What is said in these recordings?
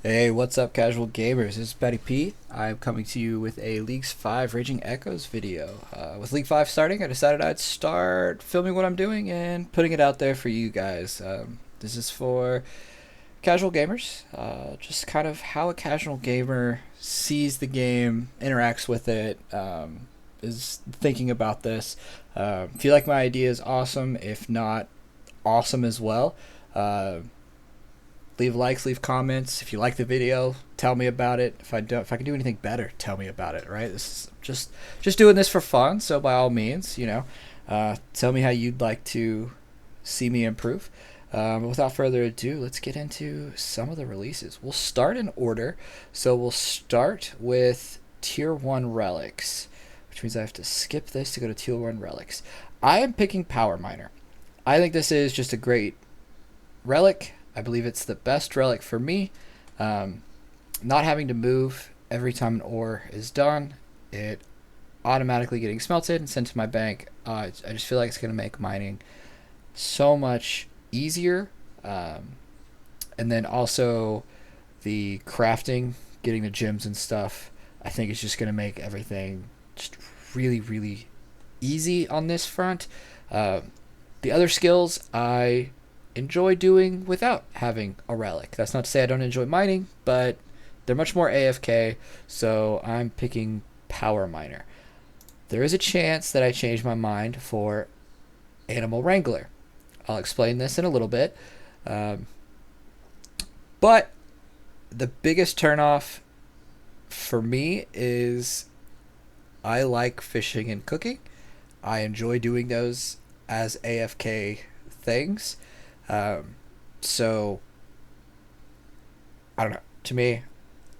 Hey, what's up, casual gamers? This is Betty P. I'm coming to you with a Leagues 5 Raging Echoes video. With League 5 starting, I decided I'd start filming what I'm doing and putting it out there for you guys. This is for casual gamers, just kind of how a casual gamer sees the game, interacts with it, is thinking about this. If you like my idea is awesome. If not, awesome as well. Uh, Leave likes, leave comments. If you like the video, tell me about it. If I can do anything better, tell me about it. Right? This is just doing this for fun. So by all means, tell me how you'd like to see me improve. Without further ado, let's get into some of the releases. We'll start in order. So we'll start with Tier 1 Relics, which means I have to skip this to go to Tier 1 Relics. I am picking Power Miner. I think this is just a great relic. I believe it's the best relic for me. Um, Not having to move every time an ore is done, it automatically getting smelted and sent to my bank. I just feel like it's going to make mining so much easier. Um, and then also the crafting, getting the gems and stuff, I think it's just going to make everything just really, really easy on this front. Uh, the other skills I enjoy doing without having a relic. That's not to say I don't enjoy mining, but they're much more AFK, so I'm picking Power Miner. There is a chance that I change my mind for Animal Wrangler. I'll explain this in a little bit. Um, but the biggest turnoff for me is I like fishing and cooking. I enjoy doing those as AFK things. Um, so I don't know. To me,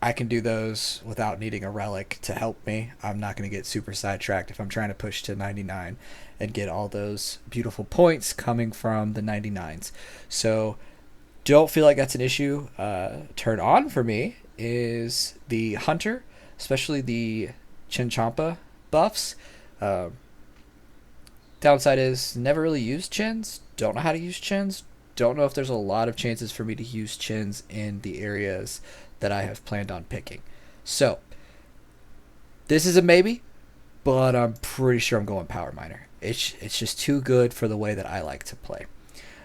I can do those without needing a relic to help me. I'm not going to get super sidetracked if I'm trying to push to 99 and get all those beautiful points coming from the 99s. So don't feel like that's an issue. Turn on for me is the Hunter, especially the Chinchampa buffs. Uh, Downside is never really used chins. Don't know how to use chins. Don't know if there's a lot of chances for me to use chins in the areas that I have planned on picking. So this is a maybe, but I'm pretty sure I'm going Power Miner. It's just too good for the way that I like to play.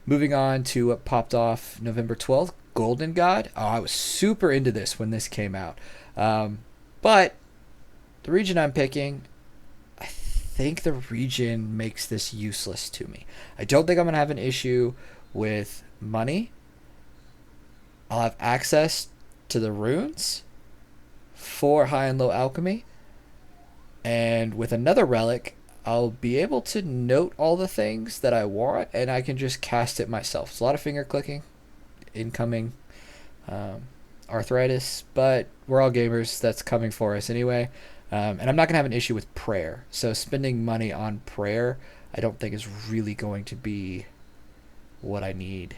Moving on to what popped off November 12th, Golden God. Oh, I was super into this when this came out. But the region I'm picking, I think the region makes this useless to me. I don't think I'm going to have an issue with money. I'll have access to the runes for high and low alchemy. And with another relic, I'll be able to note all the things that I want and I can just cast it myself. It's a lot of finger clicking, incoming um, arthritis, but we're all gamers. That's coming for us anyway. And I'm not going to have an issue with prayer. So spending money on prayer, I don't think is really going to be what I need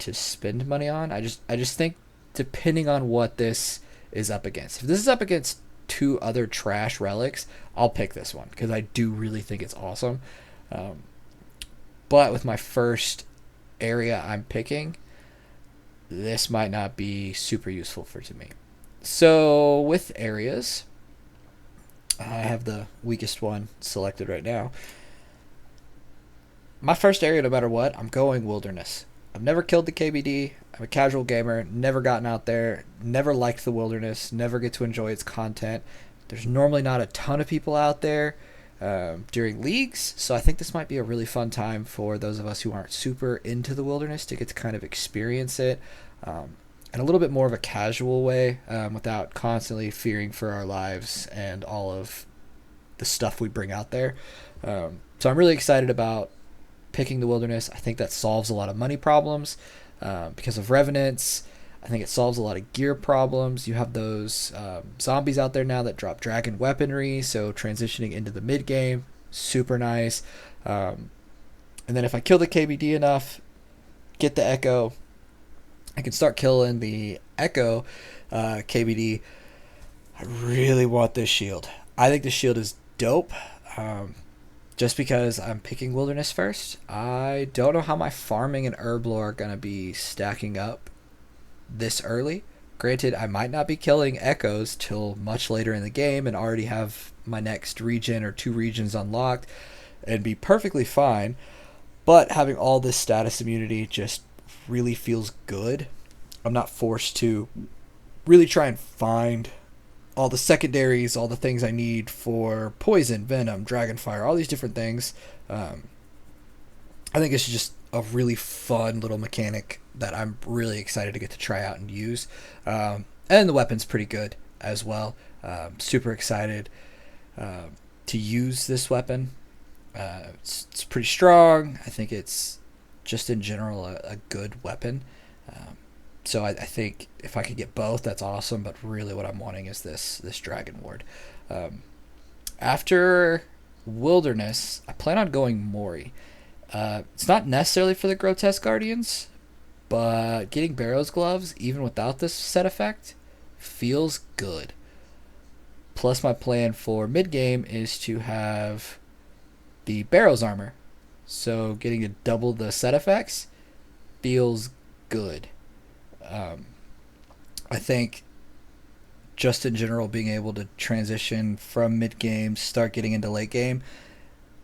to spend money on. I just think depending on what this is up against. If this is up against two other trash relics, I'll pick this one because I do really think it's awesome. Um, but with my first area I'm picking, this might not be super useful for to me. So with areas, I have the weakest one selected right now. My first area, no matter what, I'm going wilderness. I've never killed the KBD. I'm a casual gamer, never gotten out there, never liked the wilderness, never get to enjoy its content. There's normally not a ton of people out there during leagues, so I think this might be a really fun time for those of us who aren't super into the wilderness to get to kind of experience it in a little bit more of a casual way without constantly fearing for our lives and all of the stuff we bring out there. So I'm really excited about picking the wilderness. I think that solves a lot of money problems because of revenants. I think it solves a lot of gear problems. You have those zombies out there now that drop dragon weaponry, so transitioning into the mid game, super nice. And then if I kill the KBD enough, get the Echo, I can start killing the Echo KBD. I really want this shield. I think the shield is dope. Just because I'm picking wilderness first. I don't know how my farming and herb lore are gonna be stacking up this early. Granted, I might not be killing echoes till much later in the game and already have my next region or 2 regions unlocked and be perfectly fine, but having all this status immunity just really feels good. I'm not forced to really try and find all the secondaries, all the things I need for poison, venom, dragonfire, all these different things. I think it's just a really fun little mechanic that I'm really excited to get to try out and use. And the weapon's pretty good as well. Super excited to use this weapon. It's pretty strong. I think it's just in general a good weapon. So I think if I could get both, that's awesome. But really, what I'm wanting is this Dragon Ward. After Wilderness, I plan on going Mori. It's not necessarily for the Grotesque Guardians, but getting Barrow's Gloves, even without this set effect, feels good. Plus, my plan for mid-game is to have the Barrow's Armor. So getting to double the set effects feels good. I think just in general being able to transition from mid-game, start getting into late game,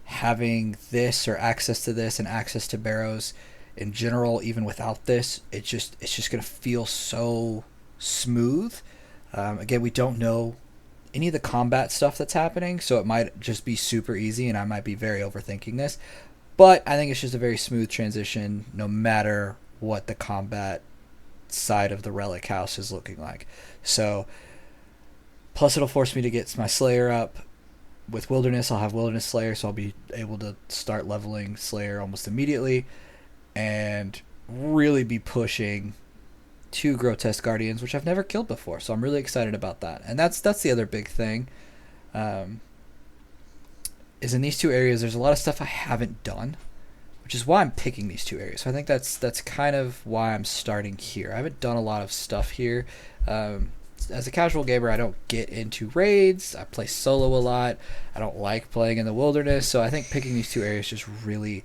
having this or access to this and access to Barrows in general, even without this, it's just gonna feel so smooth. Again, we don't know any of the combat stuff that's happening, so it might just be super easy and I might be very overthinking this, but I think it's just a very smooth transition no matter what the combat side of the Relic House is looking like. So plus it'll force me to get my Slayer up. With Wilderness, I'll have Wilderness Slayer, so I'll be able to start leveling Slayer almost immediately and really be pushing 2 Grotesque Guardians, which I've never killed before, so I'm really excited about that. And that's the other big thing, is in these 2 areas there's a lot of stuff I haven't done, which is why I'm picking these 2 areas. So I think that's kind of why I'm starting here. I haven't done a lot of stuff here. As a casual gamer, I don't get into raids. I play solo a lot. I don't like playing in the Wilderness, so I think picking these 2 areas just really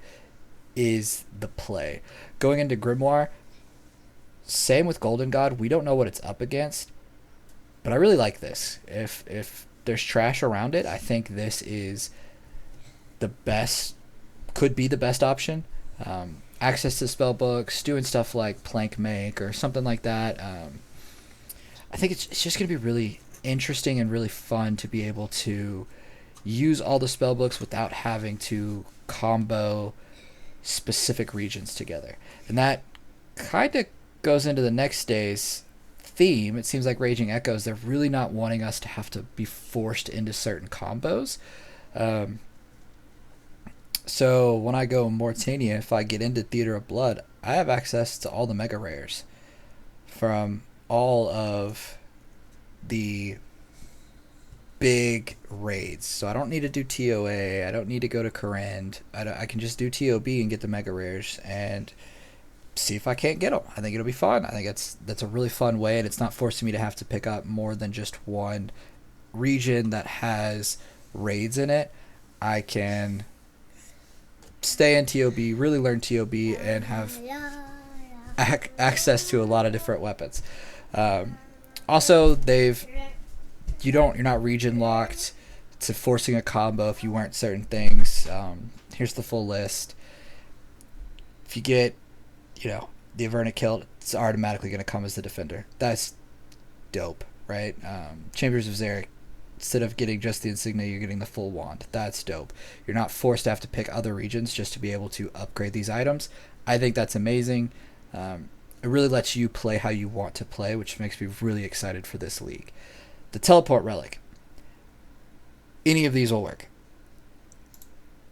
is the play. Going into Grimoire, same with Golden God. We don't know what it's up against, but I really like this. If there's trash around it, I think this is the best, could be the best option. Access to spell books, doing stuff like Plank Make or something like that. I think it's just going to be really interesting and really fun to be able to use all the spell books without having to combo specific regions together. And that kind of goes into the next day's theme. It seems like Raging Echoes, they're really not wanting us to have to be forced into certain combos. So when I go Mortania, if I get into Theater of Blood, I have access to all the mega rares from all of the big raids. So I don't need to do TOA. I don't need to go to Kourend. I can just do TOB and get the mega rares and see if I can't get them. I think it'll be fun. I think that's a really fun way, and it's not forcing me to have to pick up more than just one region that has raids in it. I can stay in TOB, really learn TOB, and have access to a lot of different weapons. Also, you're not region locked to forcing a combo if you weren't certain things. Here's the full list. If you get, the Averna killed, it's automatically going to come as the defender. That's dope, right? Chambers of Xeric, instead of getting just the insignia, you're getting the full wand. That's dope. You're not forced to have to pick other regions just to be able to upgrade these items. I think that's amazing. It really lets you play how you want to play, which makes me really excited for this league. The Teleport Relic. Any of these will work.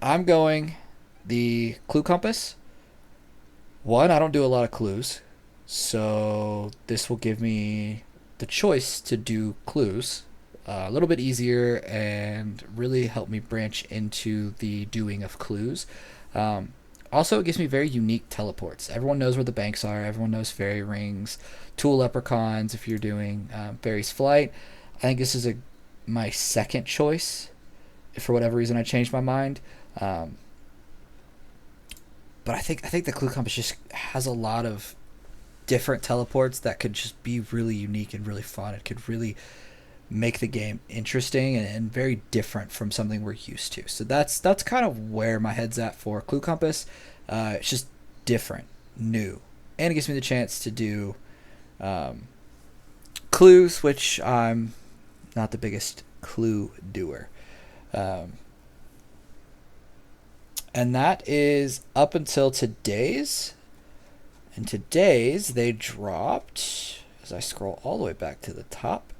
I'm going the Clue Compass. One, I don't do a lot of clues, so this will give me the choice to do clues a little bit easier and really help me branch into the doing of clues. Also, it gives me very unique teleports. Everyone knows where the banks are. Everyone knows fairy rings, tool leprechauns if you're doing fairy's flight. I think this is my second choice. If for whatever reason I changed my mind. But I think the Clue Compass just has a lot of different teleports that could just be really unique and really fun. It could really make the game interesting and very different from something we're used to. So that's kind of where my head's at for Clue Compass. It's just different, new, and it gives me the chance to do clues, which I'm not the biggest clue doer. And that is up until today's. And today's, they dropped, as I scroll all the way back to the top,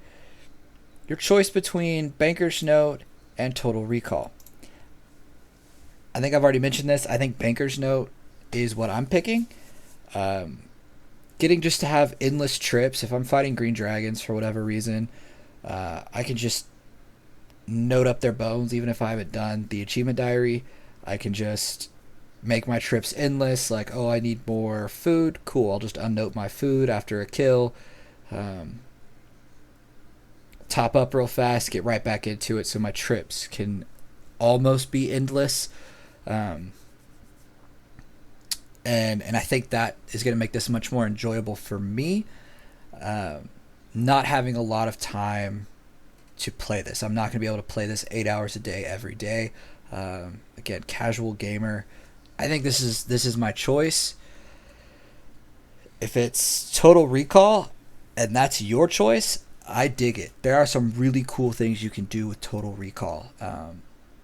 your choice between Banker's Note and Total Recall. I think I've already mentioned this. I think Banker's Note is what I'm picking. Getting just to have endless trips. If I'm fighting green dragons for whatever reason, I can just note up their bones, even if I haven't done the achievement diary. I can just make my trips endless. Like, oh, I need more food. Cool, I'll just unnote my food after a kill. Top up real fast, get right back into it, so my trips can almost be endless. And I think that is going to make this much more enjoyable for me. Not having a lot of time to play this. I'm not going to be able to play this 8 hours a day every day. Again, casual gamer. I think this is my choice. If it's Total Recall and that's your choice, I dig it. There are some really cool things you can do with Total Recall.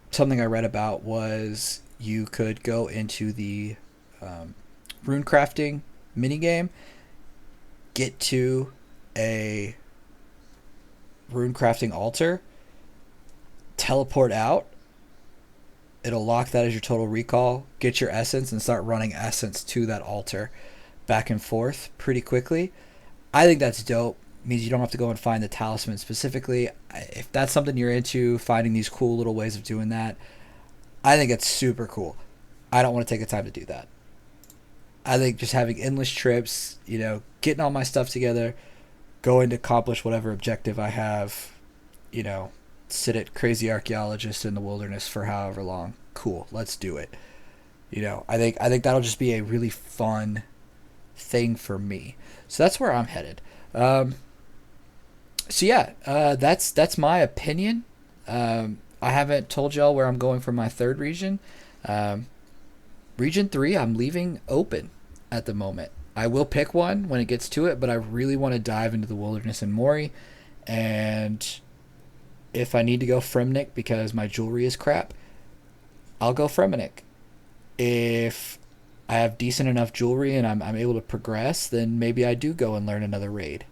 Something I read about was you could go into the rune crafting minigame, get to a rune crafting altar, teleport out. It'll lock that as your Total Recall, get your essence, and start running essence to that altar back and forth pretty quickly. I think that's dope. It means you don't have to go and find the talisman specifically. If that's something you're into, finding these cool little ways of doing that, I think it's super cool. I don't want to take the time to do that. I think just having endless trips, getting all my stuff together, going to accomplish whatever objective I have, sit at crazy archaeologist in the wilderness for however long. Cool, let's do it. I think that'll just be a really fun thing for me. So that's where I'm headed. That's my opinion. I haven't told y'all where I'm going for my third region. Region 3, I'm leaving open at the moment. I will pick one when it gets to it, but I really want to dive into the wilderness in Mori. And if I need to go Fremnik because my jewelry is crap, I'll go Fremnik. If I have decent enough jewelry and I'm able to progress, then maybe I do go and learn another raid.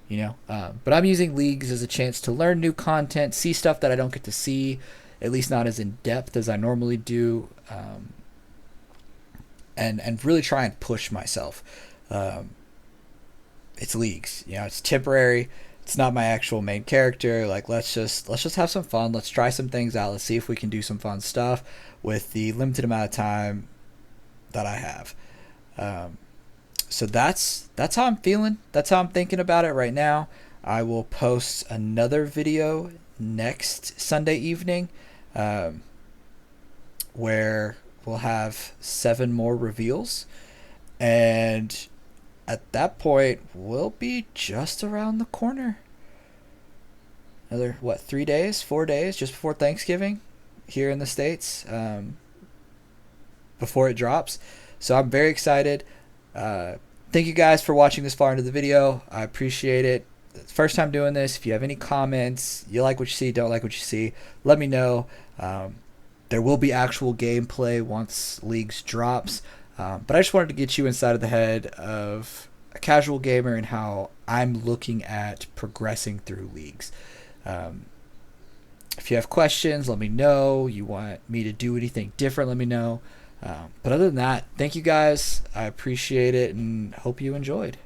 But I'm using leagues as a chance to learn new content, see stuff that I don't get to see, at least not as in depth as I normally do, and really try and push myself. It's leagues, it's temporary. It's not my actual main character. Like, let's just have some fun. Let's try some things out. Let's see if we can do some fun stuff with the limited amount of time that I have. So that's how I'm feeling. That's how I'm thinking about it right now. I will post another video next Sunday evening, where we'll have 7 more reveals, and at that point we'll be just around the corner. Another 4 days just before Thanksgiving here in the States, before it drops. So I'm very excited. Thank you guys for watching this far into the video. I appreciate it. First time doing this. If you have any comments, you like what you see, don't like what you see, let me know. There will be actual gameplay once Leagues drops, but I just wanted to get you inside of the head of a casual gamer and how I'm looking at progressing through Leagues. If you have questions, let me know. You want me to do anything different, let me know. But other than that, thank you guys. I appreciate it and hope you enjoyed.